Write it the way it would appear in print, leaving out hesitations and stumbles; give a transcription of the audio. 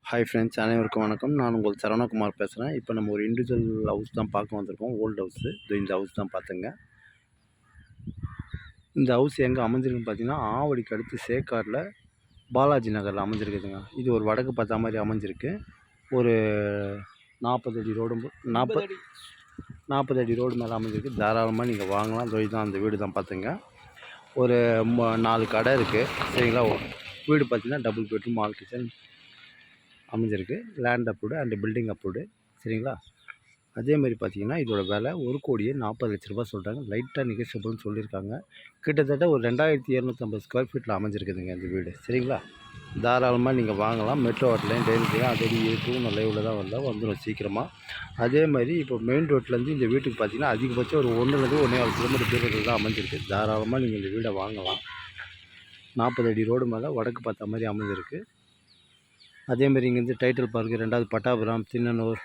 Hi friends, அனைவருக்கும் வணக்கம். நான் உங்கள் சரவணகுமார் பேசுகிறேன். இப்போ நம்ம ஒரு இண்டிவிஜுவல் ஹவுஸ் தான் பார்க்க வந்திருக்கோம். Old house. இந்த ஹவுஸ் தான் பார்த்துங்க. இந்த ஹவுஸ் எங்கே அமைஞ்சிருக்குன்னு பார்த்தீங்கன்னா, ஆவடிக்கு அடுத்து சேக்காடில் பாலாஜி நகரில் அமைஞ்சிருக்குதுங்க. இது ஒரு வடக்கு பார்த்தா மாதிரி அமைஞ்சிருக்கு. ஒரு 40 அடி ரோடு 40 அடி ரோடு மேலே அமைஞ்சிருக்கு. தாராளமாக நீங்கள் வாங்கலாம். தான் அந்த வீடு தான் பார்த்துங்க. ஒரு 4 கடை இருக்குது. சரிங்களா? வீடு பார்த்தீங்கன்னா டபுள் பெட்ரூம் ஆல் கிச்சன் அமைஞ்சிருக்கு. Land approved and building approved. சரிங்களா? அதேமாதிரி பார்த்தீங்கன்னா இதோட விலை 1,40,00,000 சொல்கிறாங்க. லைட்டாக நெகோஷியபிள்னு சொல்லியிருக்காங்க. கிட்டத்தட்ட ஒரு 2250 ஸ்கொயர் ஃபீட்டில் அமைஞ்சிருக்குதுங்க இந்த வீடு. சரிங்களா? தாராளமாக நீங்கள் வாங்கலாம். மெட்ரோ ஹோட்டலையும் டெய்லியும் அதே இருக்கும். லைவில் தான் வந்துடும் சீக்கிரமாக. அதே மாதிரி இப்போ மெயின் ரோட்லேருந்து இந்த வீட்டுக்கு பார்த்தீங்கன்னா அதிகபட்சம் ஒரு 1 1.25 கிலோமீட்டர் தான் அமைஞ்சிருக்கு. தாராளமாக நீங்கள் இந்த வீடை வாங்கலாம். 40 அடி ரோடு மேலே வடக்கு பார்த்த மாதிரி அமைஞ்சிருக்கு. அதேமாதிரி இங்கேருந்து டைட்டில் பார்க்கு, 2வது பட்டாபுரம், திண்ணனூர்